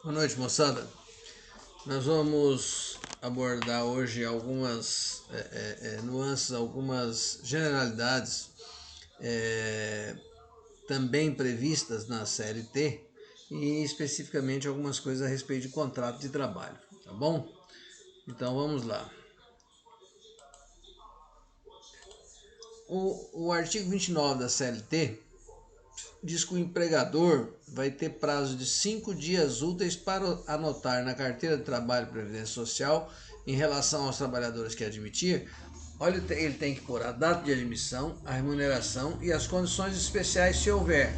Boa noite, moçada. Nós vamos abordar hoje algumas nuances, algumas generalidades é, também previstas na CLT e especificamente algumas coisas a respeito de contrato de trabalho, tá bom? Então vamos lá. O artigo 29 da CLT diz que o empregador vai ter prazo de 5 dias úteis para anotar na carteira de trabalho e previdência social em relação aos trabalhadores que admitir. Olha, ele tem que pôr a data de admissão, a remuneração e as condições especiais se houver,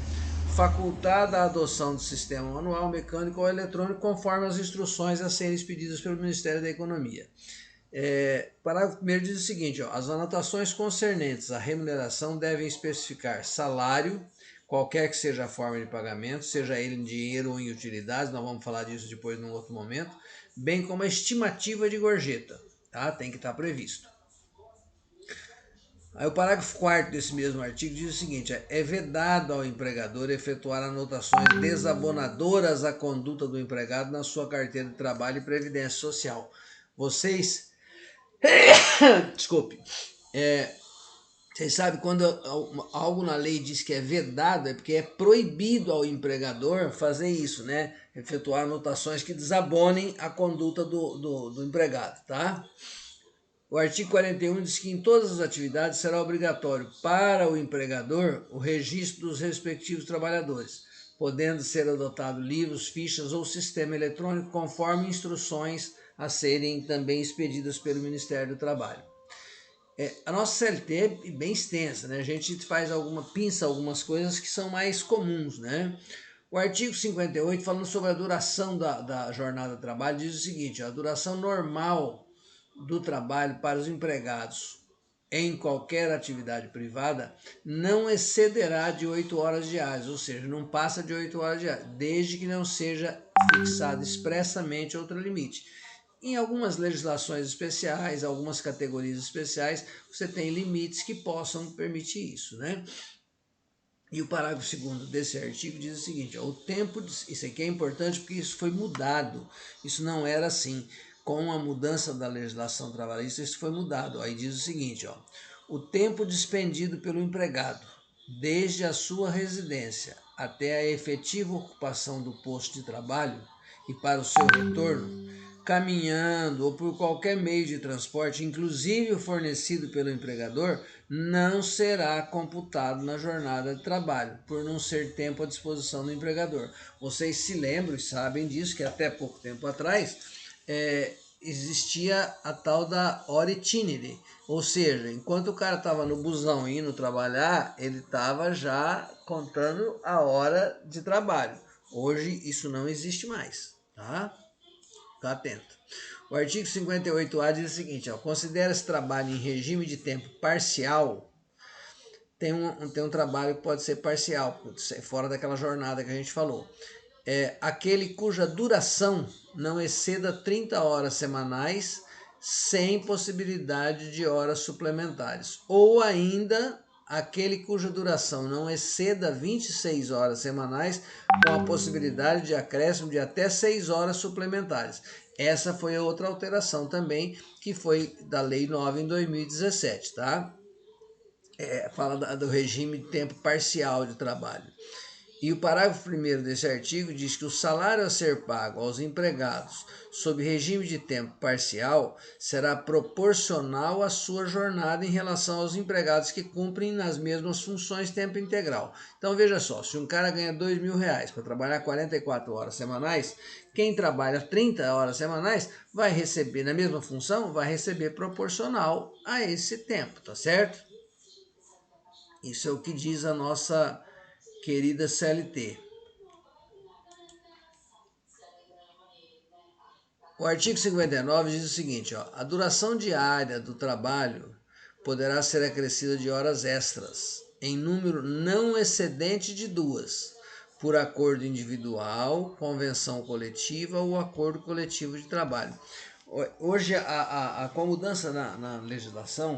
facultada a adoção do sistema manual, mecânico ou eletrônico conforme as instruções a serem expedidas pelo Ministério da Economia. Parágrafo 1 diz o seguinte: as anotações concernentes à remuneração devem especificar salário, qualquer que seja a forma de pagamento, seja ele em dinheiro ou em utilidades, nós vamos falar disso depois num outro momento, bem como a estimativa de gorjeta, tá? Tem que estar previsto. Aí o parágrafo 4º desse mesmo artigo diz o seguinte: é vedado ao empregador efetuar anotações desabonadoras à conduta do empregado na sua carteira de trabalho e previdência social. Vocês Desculpe. Vocês sabem, quando algo na lei diz que é vedado, é porque é proibido ao empregador fazer isso, né? Efetuar anotações que desabonem a conduta do empregado, tá? O artigo 41 diz que em todas as atividades será obrigatório para o empregador o registro dos respectivos trabalhadores, podendo ser adotado livros, fichas ou sistema eletrônico conforme instruções a serem também expedidas pelo Ministério do Trabalho. A nossa CLT é bem extensa, né? A gente pinça algumas coisas que são mais comuns, né? O artigo 58, falando sobre a duração da jornada de trabalho, diz o seguinte: a duração normal do trabalho para os empregados em qualquer atividade privada não excederá de 8 horas diárias, ou seja, não passa de 8 horas diárias, desde que não seja fixado expressamente outro limite. Em algumas legislações especiais, algumas categorias especiais, você tem limites que possam permitir isso, né? E o parágrafo 2º desse artigo diz o seguinte: o tempo, isso aqui é importante porque isso foi mudado, isso não era assim. Com a mudança da legislação trabalhista, isso foi mudado. Aí diz o seguinte: o tempo dispendido pelo empregado, desde a sua residência até a efetiva ocupação do posto de trabalho e para o seu retorno, caminhando ou por qualquer meio de transporte, inclusive o fornecido pelo empregador, não será computado na jornada de trabalho, por não ser tempo à disposição do empregador. Vocês se lembram e sabem disso, que até pouco tempo atrás existia a tal da hora itinere, ou seja, enquanto o cara estava no busão indo trabalhar, ele estava já contando a hora de trabalho. Hoje isso não existe mais, tá? Fica atento. O artigo 58A diz o seguinte: considera esse trabalho em regime de tempo parcial. Tem um trabalho que pode ser parcial, fora daquela jornada que a gente falou. Aquele cuja duração não exceda 30 horas semanais, sem possibilidade de horas suplementares. Ou ainda, aquele cuja duração não exceda 26 horas semanais, com a possibilidade de acréscimo de até 6 horas suplementares. Essa foi a outra alteração também, que foi da Lei 9 em 2017, tá? Fala do regime de tempo parcial de trabalho. E o parágrafo 1º desse artigo diz que o salário a ser pago aos empregados sob regime de tempo parcial será proporcional à sua jornada em relação aos empregados que cumprem nas mesmas funções tempo integral. Então veja só, se um cara ganha R$2.000 para trabalhar 44 horas semanais, quem trabalha 30 horas semanais vai receber, na mesma função, vai receber proporcional a esse tempo, tá certo? Isso é o que diz a nossa querida CLT. O artigo 59 diz o seguinte: a duração diária do trabalho poderá ser acrescida de horas extras, em número não excedente de 2, por acordo individual, convenção coletiva ou acordo coletivo de trabalho. Hoje, com a mudança na legislação,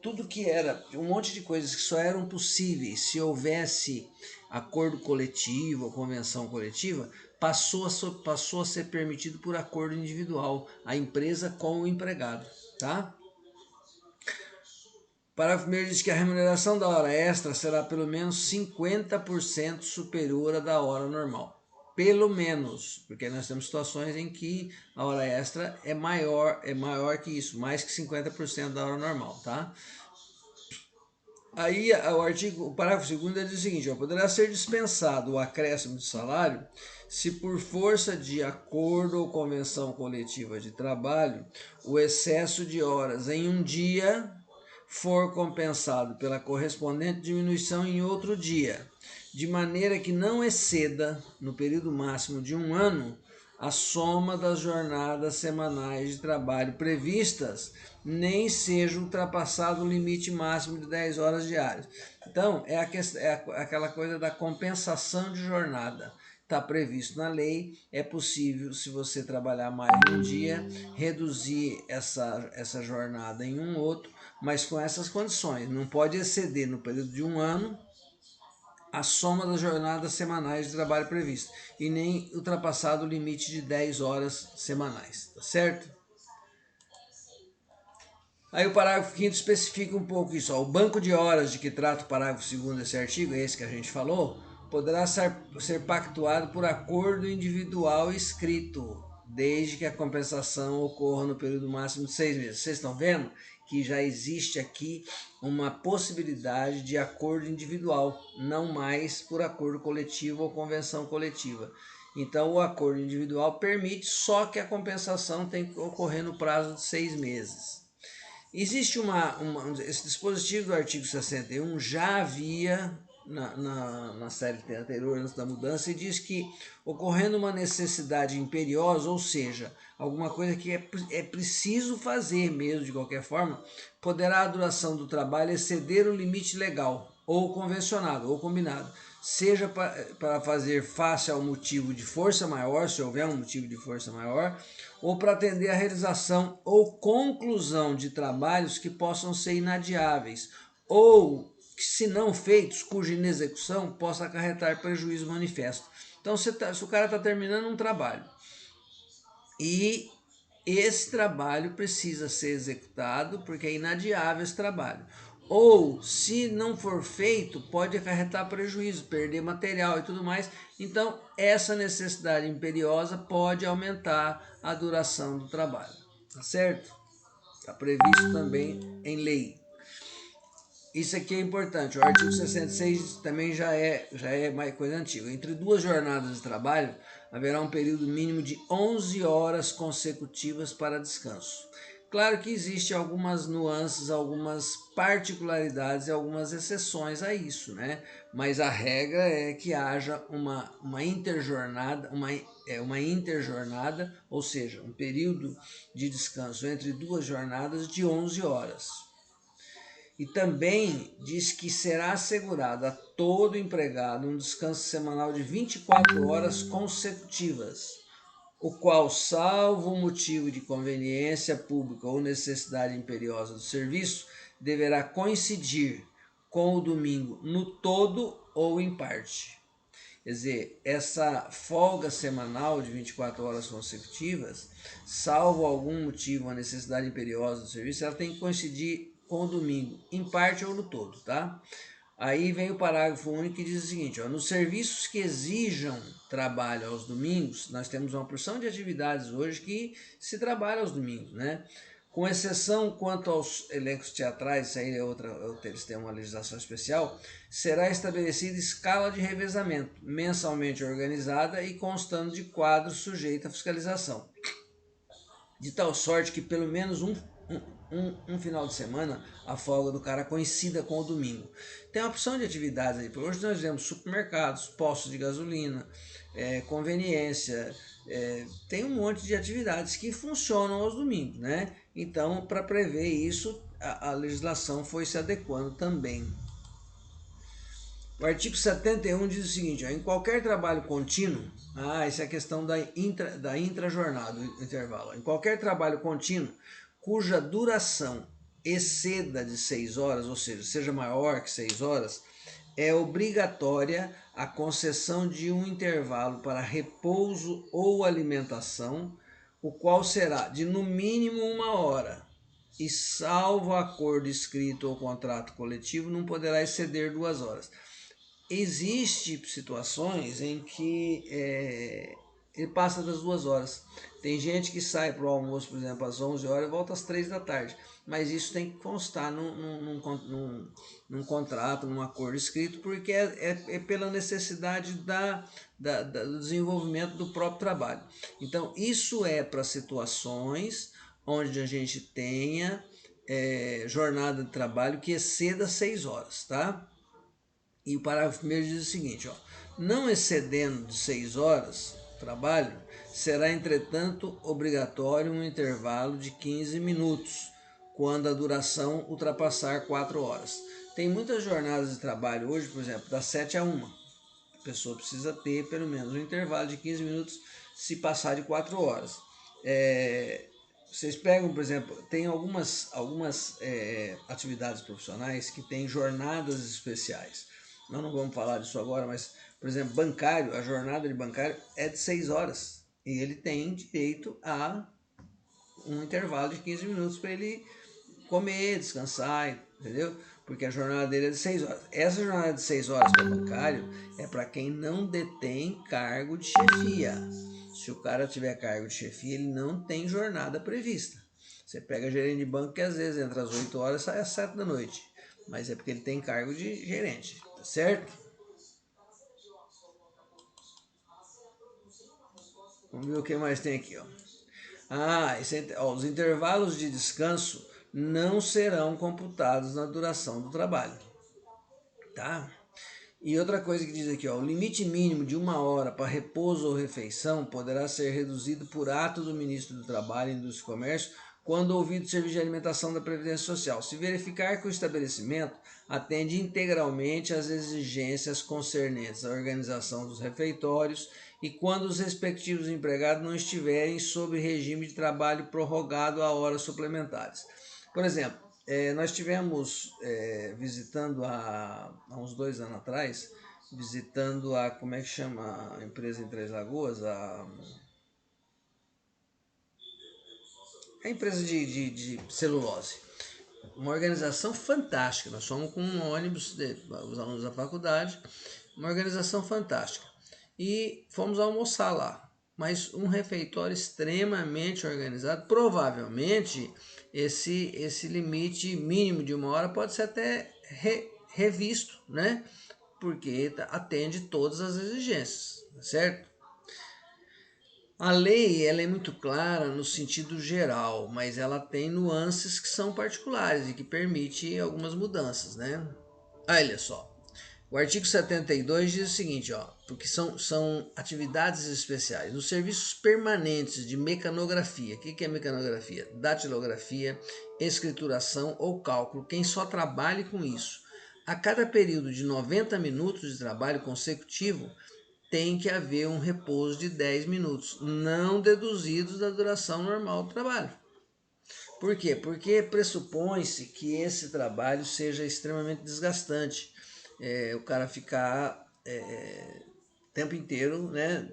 tudo que era, um monte de coisas que só eram possíveis se houvesse acordo coletivo ou convenção coletiva, passou a ser permitido por acordo individual, a empresa com o empregado, tá? Parágrafo 1º diz que a remuneração da hora extra será pelo menos 50% superior à da hora normal. Pelo menos, porque nós temos situações em que a hora extra é maior que isso, mais que 50% da hora normal, tá? Aí o parágrafo 2º diz o seguinte, poderá ser dispensado o acréscimo de salário se por força de acordo ou convenção coletiva de trabalho, o excesso de horas em um dia for compensado pela correspondente diminuição em outro dia, de maneira que não exceda, no período máximo de 1 ano, a soma das jornadas semanais de trabalho previstas, nem seja ultrapassado o limite máximo de 10 horas diárias. Então, aquela coisa da compensação de jornada. Está previsto na lei, é possível, se você trabalhar mais de um dia, reduzir essa jornada em um outro, mas com essas condições. Não pode exceder, no período de 1 ano, a soma das jornadas semanais de trabalho previsto e nem ultrapassado o limite de 10 horas semanais, tá certo? Aí o parágrafo 5º especifica um pouco isso. O banco de horas de que trata o parágrafo 2º desse artigo, esse que a gente falou, poderá ser pactuado por acordo individual escrito, desde que a compensação ocorra no período máximo de 6 meses. Vocês estão vendo que já existe aqui uma possibilidade de acordo individual, não mais por acordo coletivo ou convenção coletiva. Então, o acordo individual permite, só que a compensação tem que ocorrer no prazo de 6 meses. Existe esse dispositivo do artigo 61 já havia na CLT anterior, antes da mudança, e diz que, ocorrendo uma necessidade imperiosa, ou seja, alguma coisa que é preciso fazer mesmo de qualquer forma, poderá a duração do trabalho exceder o limite legal, ou convencionado, ou combinado, seja para fazer face ao motivo de força maior, se houver um motivo de força maior, ou para atender à realização ou conclusão de trabalhos que possam ser inadiáveis, ou que, se não feitos, cuja inexecução possa acarretar prejuízo manifesto. Então, se o cara está terminando um trabalho e esse trabalho precisa ser executado porque é inadiável esse trabalho, ou se não for feito, pode acarretar prejuízo, perder material e tudo mais. Então, essa necessidade imperiosa pode aumentar a duração do trabalho, tá certo? Está previsto também em lei. Isso aqui é importante. O artigo 66 também já é mais coisa antiga. Entre 2 jornadas de trabalho, haverá um período mínimo de 11 horas consecutivas para descanso. Claro que existem algumas nuances, algumas particularidades e algumas exceções a isso, né? Mas a regra é que haja uma interjornada, uma interjornada, ou seja, um período de descanso entre 2 jornadas de 11 horas. E também diz que será assegurado a todo empregado um descanso semanal de 24 horas consecutivas, o qual, salvo motivo de conveniência pública ou necessidade imperiosa do serviço, deverá coincidir com o domingo no todo ou em parte. Quer dizer, essa folga semanal de 24 horas consecutivas, salvo algum motivo, a necessidade imperiosa do serviço, ela tem que coincidir com o domingo, em parte ou no todo, tá? Aí vem o parágrafo único que diz o seguinte, nos serviços que exijam trabalho aos domingos, nós temos uma porção de atividades hoje que se trabalha aos domingos, né? Com exceção quanto aos elencos teatrais, isso aí eles têm uma legislação especial, será estabelecida escala de revezamento, mensalmente organizada e constando de quadro sujeito à fiscalização, de tal sorte que pelo menos um final de semana a folga do cara coincida com o domingo. Tem uma opção de atividades aí. Hoje nós vemos supermercados, postos de gasolina, conveniência, tem um monte de atividades que funcionam aos domingos, né? Então, para prever isso, a legislação foi se adequando também. O artigo 71 diz o seguinte, em qualquer trabalho contínuo, essa é a questão da intrajornada, do intervalo. Em qualquer trabalho contínuo, cuja duração exceda de 6 horas, ou seja maior que 6 horas, é obrigatória a concessão de um intervalo para repouso ou alimentação, o qual será de no mínimo 1 hora, e salvo acordo escrito ou contrato coletivo, não poderá exceder 2 horas. Existem situações em que ele passa das 2 horas. Tem gente que sai para o almoço, por exemplo, às 11 horas e volta às 3 da tarde. Mas isso tem que constar num contrato, num acordo escrito, porque é pela necessidade do desenvolvimento do próprio trabalho. Então, isso é para situações onde a gente tenha jornada de trabalho que exceda 6 horas, tá? E o parágrafo 1º diz o seguinte, ó, não excedendo de 6 horas trabalho, será entretanto obrigatório um intervalo de 15 minutos, quando a duração ultrapassar 4 horas. Tem muitas jornadas de trabalho hoje, por exemplo, das 7 a 1. A pessoa precisa ter pelo menos um intervalo de 15 minutos se passar de 4 horas. Vocês pegam, por exemplo, tem algumas atividades profissionais que têm jornadas especiais. Nós não vamos falar disso agora, mas, por exemplo, bancário, a jornada de bancário é de 6 horas. E ele tem direito a um intervalo de 15 minutos para ele comer, descansar, entendeu? Porque a jornada dele é de 6 horas. Essa jornada de 6 horas para bancário é para quem não detém cargo de chefia. Se o cara tiver cargo de chefia, ele não tem jornada prevista. Você pega gerente de banco que às vezes entra às 8 horas e sai às 7 da noite. Mas é porque ele tem cargo de gerente, tá certo? Vamos ver o que mais tem aqui, ó. Os intervalos de descanso não serão computados na duração do trabalho, tá? E outra coisa que diz aqui, ó, o limite mínimo de 1 hora para repouso ou refeição poderá ser reduzido por ato do Ministro do Trabalho, Indústria e Comércio, quando ouvido o Serviço de Alimentação da Previdência Social, se verificar que o estabelecimento atende integralmente às exigências concernentes à organização dos refeitórios e quando os respectivos empregados não estiverem sob regime de trabalho prorrogado a horas suplementares. Por exemplo, nós tivemos visitando há uns 2 anos atrás, visitando como é que chama a empresa em Três Lagoas? A empresa de celulose. Uma organização fantástica. Nós fomos com um ônibus, os alunos da faculdade, uma organização fantástica. E fomos almoçar lá. Mas um refeitório extremamente organizado. Provavelmente esse limite mínimo de 1 hora pode ser até revisto, né? Porque atende todas as exigências, certo? A lei ela é muito clara no sentido geral, mas ela tem nuances que são particulares e que permite algumas mudanças, né? Olha só, o artigo 72 diz o seguinte, ó, porque são atividades especiais. Nos serviços permanentes de mecanografia, o que é mecanografia? Datilografia, escrituração ou cálculo, quem só trabalhe com isso. A cada período de 90 minutos de trabalho consecutivo, tem que haver um repouso de 10 minutos, não deduzidos da duração normal do trabalho. Por quê? Porque pressupõe-se que esse trabalho seja extremamente desgastante. O cara ficar o tempo inteiro, né,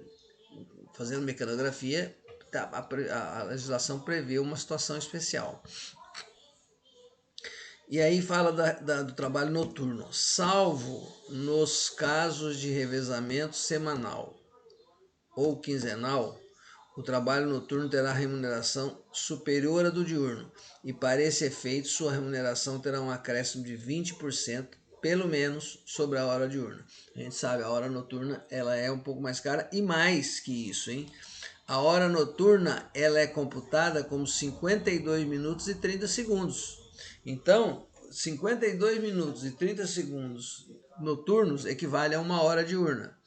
fazendo mecanografia, a legislação prevê uma situação especial. E aí fala do trabalho noturno, salvo nos casos de revezamento semanal ou quinzenal, o trabalho noturno terá remuneração superior à do diurno, e para esse efeito sua remuneração terá um acréscimo de 20%, pelo menos, sobre a hora diurna. A gente sabe, a hora noturna ela é um pouco mais cara, e mais que isso, hein? A hora noturna ela é computada como 52 minutos e 30 segundos. Então, 52 minutos e 30 segundos noturnos equivale a 1 hora diurna.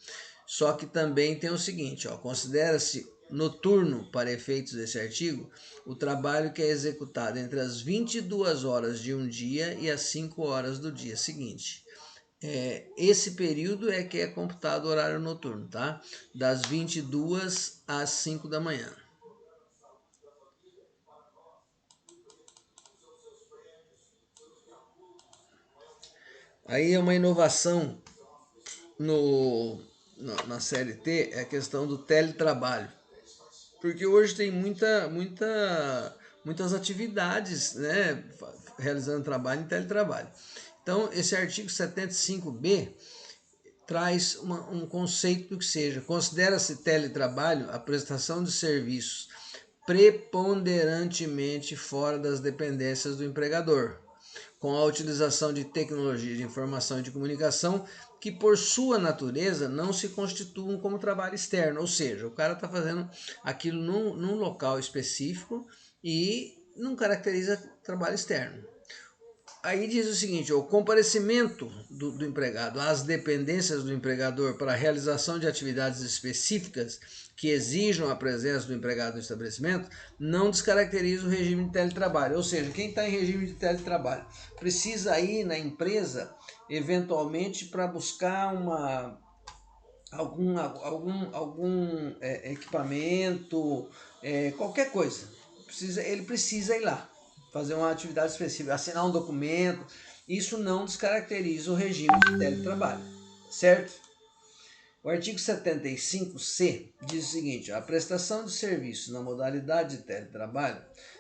Só que também tem o seguinte, ó, considera-se noturno, para efeitos desse artigo, o trabalho que é executado entre as 22 horas de um dia e as 5 horas do dia seguinte. Esse período é que é computado o horário noturno, tá? Das 22 às 5 da manhã. Aí é uma inovação na CLT é a questão do teletrabalho. Porque hoje tem muitas atividades, né, realizando trabalho em teletrabalho. Então, esse artigo 75B traz um conceito que seja: considera-se teletrabalho a prestação de serviços preponderantemente fora das dependências do empregador, com a utilização de tecnologia de informação e de comunicação que, por sua natureza, não se constituam como trabalho externo. Ou seja, o cara está fazendo aquilo num local específico e não caracteriza trabalho externo. Aí diz o seguinte: o comparecimento do empregado às dependências do empregador para a realização de atividades específicas que exijam a presença do empregado no estabelecimento não descaracteriza o regime de teletrabalho. Ou seja, quem está em regime de teletrabalho precisa ir na empresa eventualmente para buscar algum equipamento, qualquer coisa. Ele precisa ir lá fazer uma atividade específica, assinar um documento. Isso não descaracteriza o regime de teletrabalho, certo? O artigo 75C diz o seguinte: a prestação de serviço na modalidade de teletrabalho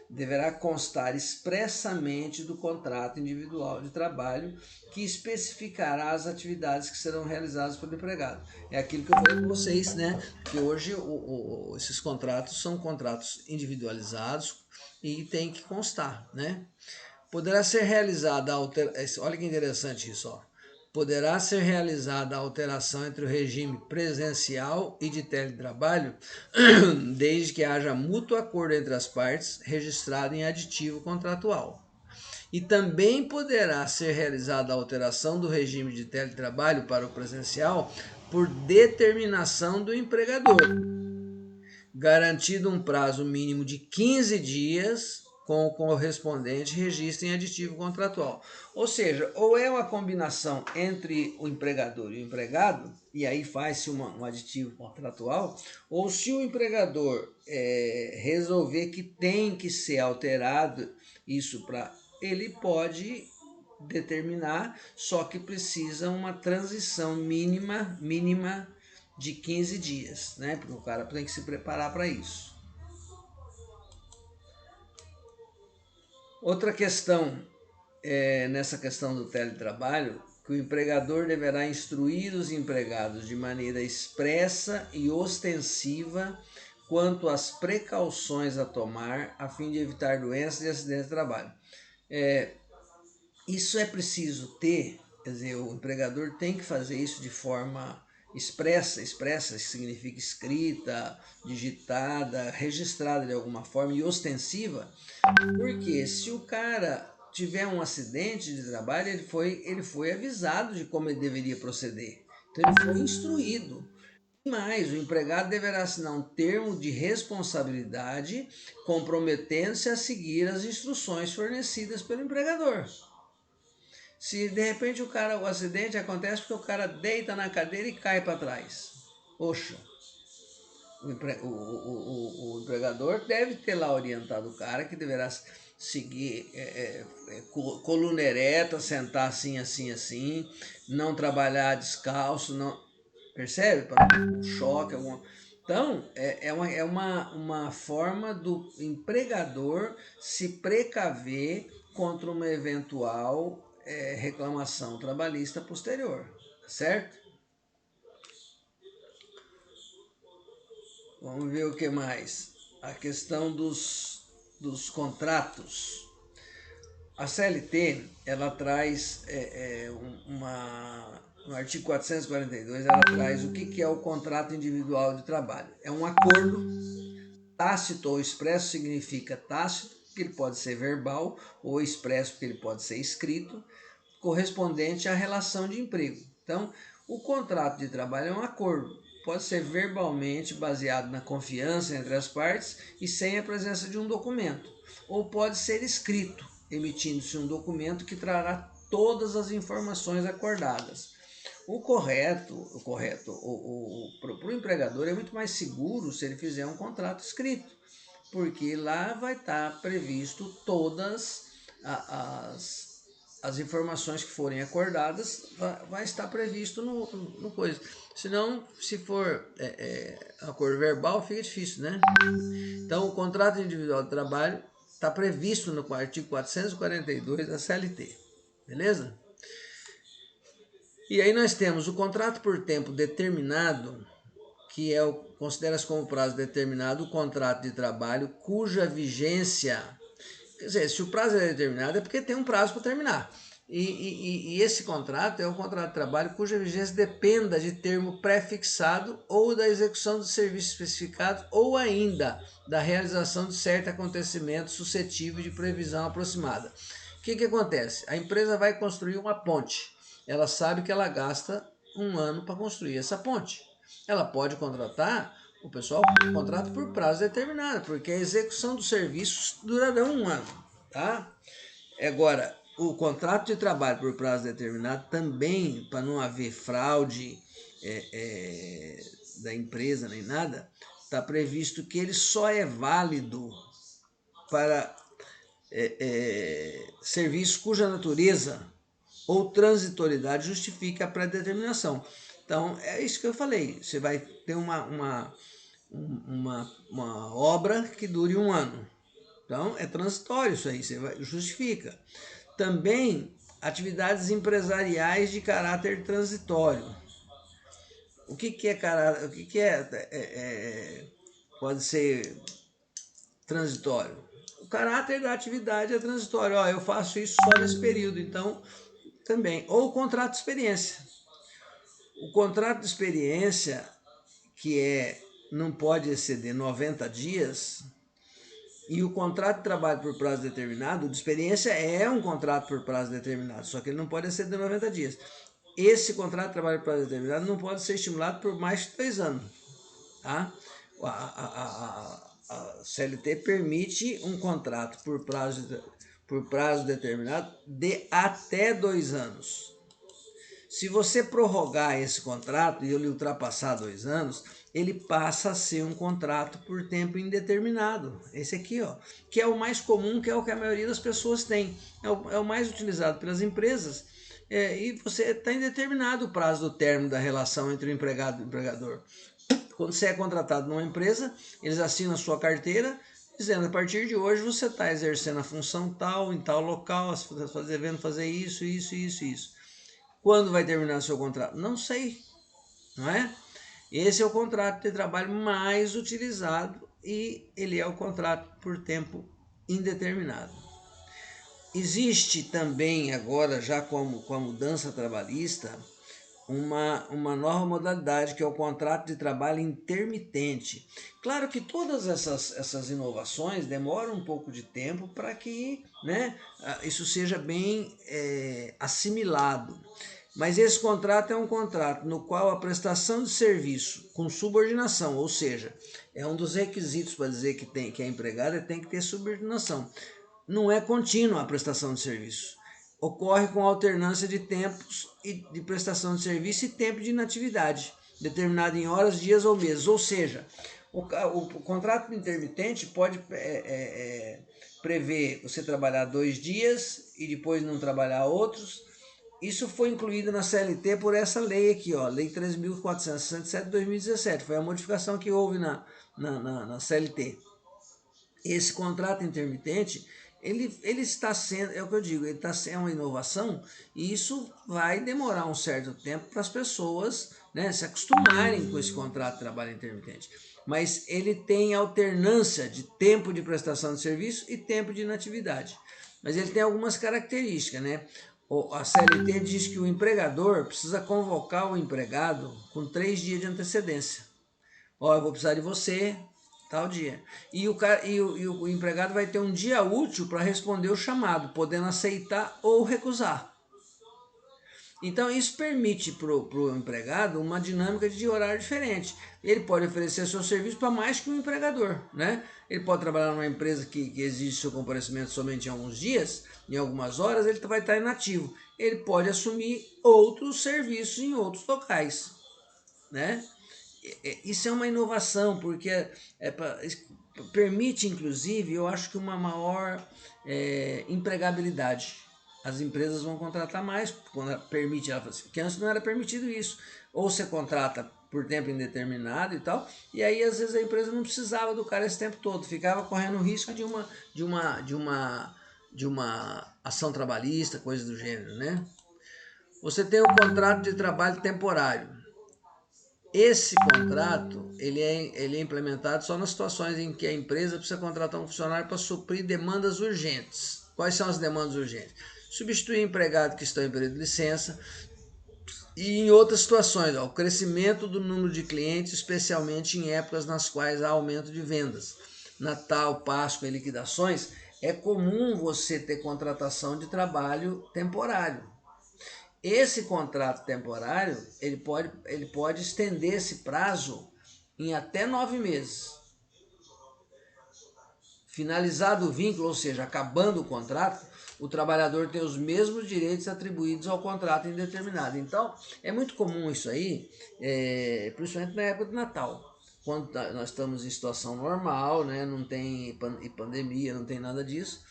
deverá constar expressamente do contrato individual de trabalho que especificará as atividades que serão realizadas pelo empregado. É aquilo que eu falei com vocês, né? Que hoje esses contratos são contratos individualizados e tem que constar, né? Poderá ser realizada olha que interessante isso, ó. Poderá ser realizada a alteração entre o regime presencial e de teletrabalho, desde que haja mútuo acordo entre as partes, registrado em aditivo contratual. E também poderá ser realizada a alteração do regime de teletrabalho para o presencial por determinação do empregador, garantido um prazo mínimo de 15 dias com o correspondente registro em aditivo contratual. Ou seja, ou é uma combinação entre o empregador e o empregado, e aí faz-se um aditivo contratual, ou se o empregador resolver que tem que ser alterado isso para ele pode determinar, só que precisa uma transição mínima de 15 dias, né? Porque o cara tem que se preparar para isso. Outra questão nessa questão do teletrabalho, que o empregador deverá instruir os empregados de maneira expressa e ostensiva quanto às precauções a tomar a fim de evitar doenças e acidentes de trabalho. Isso é preciso ter, quer dizer, o empregador tem que fazer isso de forma expressa, significa escrita, digitada, registrada de alguma forma e ostensiva, porque se o cara tiver um acidente de trabalho, ele foi avisado de como ele deveria proceder, então ele foi instruído. E mais, o empregado deverá assinar um termo de responsabilidade comprometendo-se a seguir as instruções fornecidas pelo empregador. Se de repente o acidente acontece porque o cara deita na cadeira e cai para trás. Poxa, o empregador deve ter lá orientado o cara que deverá seguir coluna ereta, sentar assim, não trabalhar descalço, não, percebe? Para não ter um choque, Então, é uma forma do empregador se precaver contra uma eventual reclamação trabalhista posterior, certo? Vamos ver o que mais. A questão dos contratos. A CLT, ela traz no artigo 442, ela traz o que é o contrato individual de trabalho. É um acordo tácito ou expresso, significa tácito, porque ele pode ser verbal, ou expresso, porque ele pode ser escrito, correspondente à relação de emprego. Então, o contrato de trabalho é um acordo, pode ser verbalmente baseado na confiança entre as partes e sem a presença de um documento, ou pode ser escrito, emitindo-se um documento que trará todas as informações acordadas. Para o empregador é muito mais seguro se ele fizer um contrato escrito, porque lá vai estar previsto todas as as informações que forem acordadas vai estar previsto no coisa. Senão, se for acordo verbal, fica difícil, né? Então, o contrato individual de trabalho está previsto no artigo 442 da CLT, beleza? E aí nós temos o contrato por tempo determinado, que considera-se como prazo determinado o contrato de trabalho cuja vigência, quer dizer, se o prazo é determinado é porque tem um prazo para terminar. E esse contrato é um contrato de trabalho cuja vigência dependa de termo pré-fixado ou da execução de serviço especificado ou ainda da realização de certo acontecimento suscetível de previsão aproximada. O que acontece? A empresa vai construir uma ponte. Ela sabe que ela gasta um ano para construir essa ponte. Ela pode contratar o pessoal por contrato por prazo determinado, porque a execução dos serviços durará um ano, tá? Agora, o contrato de trabalho por prazo determinado também, para não haver fraude da empresa nem nada, está previsto que ele só é válido para serviços cuja natureza ou transitoriedade justifica a pré-determinação. Então, é isso que eu falei. Você vai ter uma obra que dure um ano. Então, é transitório isso aí, justifica. Também, atividades empresariais de caráter transitório. O que é caráter? O que pode ser transitório? O caráter da atividade é transitório. Ó, eu faço isso só nesse período, então também. Ou o contrato de experiência. O contrato de experiência, que não pode exceder 90 dias, e o contrato de trabalho por prazo determinado, de experiência é um contrato por prazo determinado, só que ele não pode exceder 90 dias. Esse contrato de trabalho por prazo determinado não pode ser estimulado por mais de 2 anos. Tá? A CLT permite um contrato por prazo determinado de até 2 anos. Se você prorrogar esse contrato e ele ultrapassar 2 anos, ele passa a ser um contrato por tempo indeterminado. Esse aqui, ó, que é o mais comum, que é o que a maioria das pessoas tem. É o mais utilizado pelas empresas. E você está indeterminado o prazo do término da relação entre o empregado e o empregador. Quando você é contratado numa empresa, eles assinam a sua carteira, dizendo, a partir de hoje você está exercendo a função tal, em tal local, devendo fazer isso. Quando vai terminar seu contrato? Não sei, não é? Esse é o contrato de trabalho mais utilizado e ele é o contrato por tempo indeterminado. Existe também agora, já com a mudança trabalhista, uma nova modalidade que é o contrato de trabalho intermitente. Claro que todas essas inovações demoram um pouco de tempo para que, né, isso seja bem assimilado. Mas esse contrato é um contrato no qual a prestação de serviço com subordinação, ou seja, é um dos requisitos para dizer que a empregada tem que ter subordinação. Não é contínua a prestação de serviço. Ocorre com alternância de tempos de prestação de serviço e tempo de inatividade, determinado em horas, dias ou meses. Ou seja, o contrato intermitente pode prever você trabalhar 2 dias e depois não trabalhar outros. Isso foi incluído na CLT por essa lei aqui, ó, Lei 3.467 de 2017. Foi a modificação que houve na CLT. Esse contrato intermitente, ele está sendo, é o que eu digo, ele está sendo uma inovação e isso vai demorar um certo tempo para as pessoas, né, se acostumarem com esse contrato de trabalho intermitente. Mas ele tem alternância de tempo de prestação de serviço e tempo de inatividade. Mas ele tem algumas características, né? A CLT diz que o empregador precisa convocar o empregado com 3 dias de antecedência. Ó, eu vou precisar de você tal dia. E o empregado vai ter um dia útil para responder o chamado, podendo aceitar ou recusar. Então isso permite para o empregado uma dinâmica de horário diferente. Ele pode oferecer seu serviço para mais que um empregador, né? Ele pode trabalhar numa empresa que exige seu comparecimento somente em alguns dias, em algumas horas, ele vai estar inativo. Ele pode assumir outros serviços em outros locais, né? Isso é uma inovação, porque permite, inclusive, eu acho que uma maior empregabilidade. as empresas vão contratar mais, quando permite ela fazer, porque antes não era permitido isso. Ou você contrata por tempo indeterminado e tal, e aí às vezes a empresa não precisava do cara esse tempo todo, ficava correndo o risco de uma ação trabalhista, coisa do gênero, né? Você tem o contrato de trabalho temporário. Esse contrato ele é implementado só nas situações em que a empresa precisa contratar um funcionário para suprir demandas urgentes. Quais são as demandas urgentes? Substituir empregado que está em período de licença e em outras situações, ó, o crescimento do número de clientes, especialmente em épocas nas quais há aumento de vendas. Natal, Páscoa e liquidações, é comum você ter contratação de trabalho temporário. Esse contrato temporário, ele pode estender esse prazo em até 9 meses. Finalizado o vínculo, ou seja, acabando o contrato, o trabalhador tem os mesmos direitos atribuídos ao contrato indeterminado. Então, é muito comum isso aí, principalmente na época do Natal. Quando nós estamos em situação normal, né, não tem pandemia, não tem nada disso.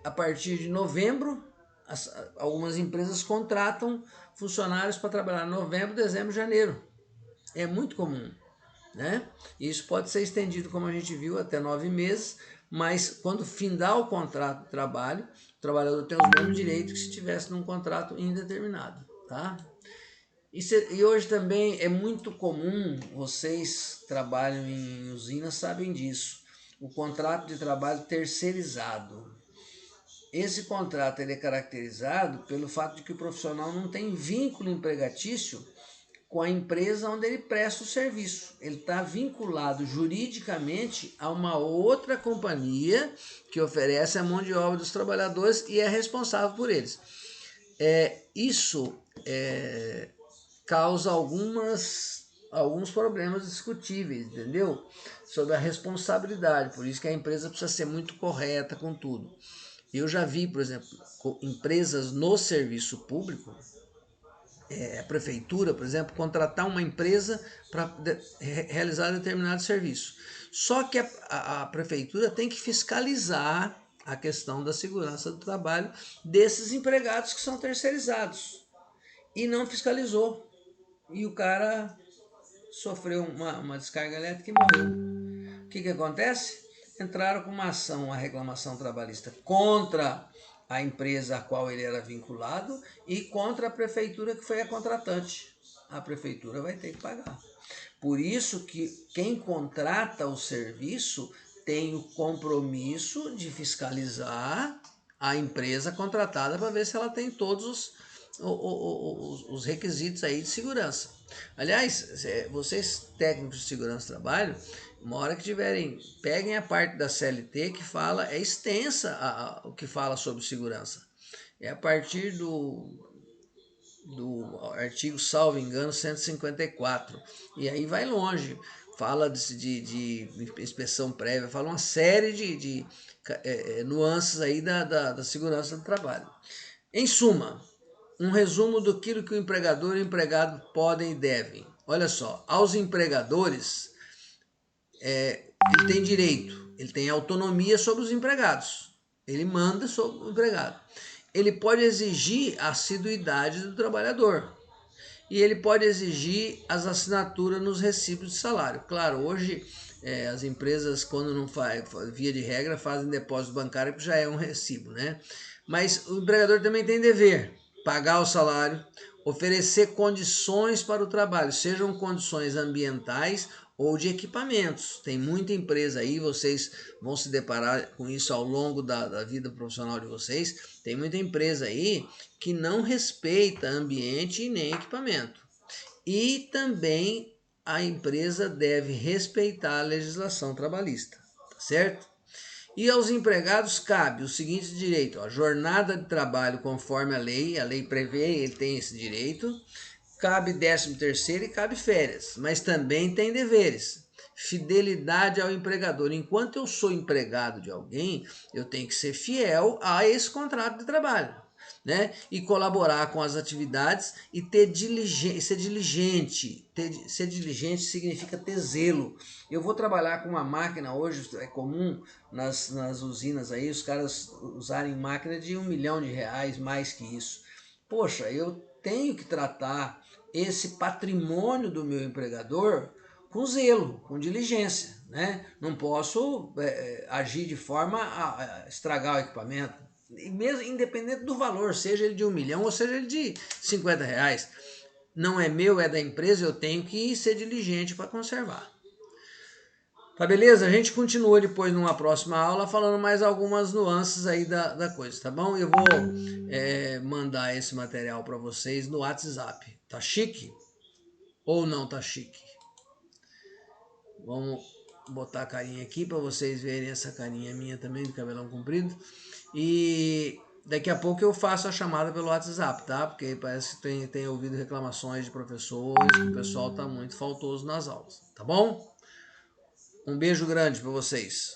A partir de novembro, algumas empresas contratam funcionários para trabalhar em novembro, dezembro, janeiro. É muito comum, né? Isso pode ser estendido, como a gente viu, até 9 meses, mas quando findar o contrato de trabalho, o trabalhador tem os mesmos direitos que se estivesse num contrato indeterminado, tá? E hoje também é muito comum, vocês que trabalham em usinas sabem disso, o contrato de trabalho terceirizado. Esse contrato ele é caracterizado pelo fato de que o profissional não tem vínculo empregatício com a empresa onde ele presta o serviço. Ele está vinculado juridicamente a uma outra companhia que oferece a mão de obra dos trabalhadores e é responsável por eles. Isso causa alguns problemas discutíveis, entendeu? Sobre a responsabilidade. Por isso que a empresa precisa ser muito correta com tudo. Eu já vi, por exemplo, empresas no serviço público, a prefeitura, por exemplo, contratar uma empresa para realizar determinado serviço. Só que a prefeitura tem que fiscalizar a questão da segurança do trabalho desses empregados que são terceirizados. E não fiscalizou. E o cara sofreu uma descarga elétrica e morreu. O que acontece? Entraram com uma ação, uma reclamação trabalhista contra a empresa a qual ele era vinculado e contra a prefeitura que foi a contratante. A prefeitura vai ter que pagar. Por isso que quem contrata o serviço tem o compromisso de fiscalizar a empresa contratada para ver se ela tem todos os requisitos aí de segurança. Aliás, vocês técnicos de segurança do trabalho, uma hora que tiverem, peguem a parte da CLT que fala, é extensa o que fala sobre segurança. É a partir do artigo, salvo engano, 154. E aí vai longe. Fala de inspeção prévia, fala uma série de nuances aí da segurança do trabalho. Em suma, um resumo do que o empregador e o empregado podem e devem. Olha só, aos empregadores, ele tem direito, ele tem autonomia sobre os empregados. Ele manda sobre o empregado. Ele pode exigir a assiduidade do trabalhador. E ele pode exigir as assinaturas nos recibos de salário. Claro, hoje as empresas, quando não faz, via de regra, fazem depósito bancário, que já é um recibo, né? Mas o empregador também tem dever, pagar o salário, oferecer condições para o trabalho, sejam condições ambientais ou de equipamentos. Tem muita empresa aí, vocês vão se deparar com isso ao longo da vida profissional de vocês. Tem muita empresa aí que não respeita ambiente e nem equipamento. E também a empresa deve respeitar a legislação trabalhista, tá certo? E aos empregados cabe o seguinte direito, ó, jornada de trabalho conforme a lei prevê, ele tem esse direito, cabe 13º e cabe férias, mas também tem deveres. Fidelidade ao empregador. Enquanto eu sou empregado de alguém, eu tenho que ser fiel a esse contrato de trabalho. né? E colaborar com as atividades e ter ser diligente. Ser diligente significa ter zelo. Eu vou trabalhar com uma máquina hoje, é comum nas usinas aí, os caras usarem máquina de R$1 milhão, mais que isso. Poxa, eu tenho que tratar esse patrimônio do meu empregador com zelo, com diligência, né? Não posso agir de forma a estragar o equipamento, mesmo independente do valor, seja ele de R$1 milhão ou seja ele de R$50. Não é meu, é da empresa, eu tenho que ser diligente para conservar. Tá beleza? A gente continua depois numa próxima aula falando mais algumas nuances aí da coisa, tá bom? Eu vou mandar esse material para vocês no WhatsApp. Tá chique? Ou não tá chique? Vamos botar a carinha aqui para vocês verem essa carinha minha também de cabelão comprido. E daqui a pouco eu faço a chamada pelo WhatsApp, tá? Porque parece que tem ouvido reclamações de professores, que o pessoal tá muito faltoso nas aulas, tá bom? Um beijo grande para vocês.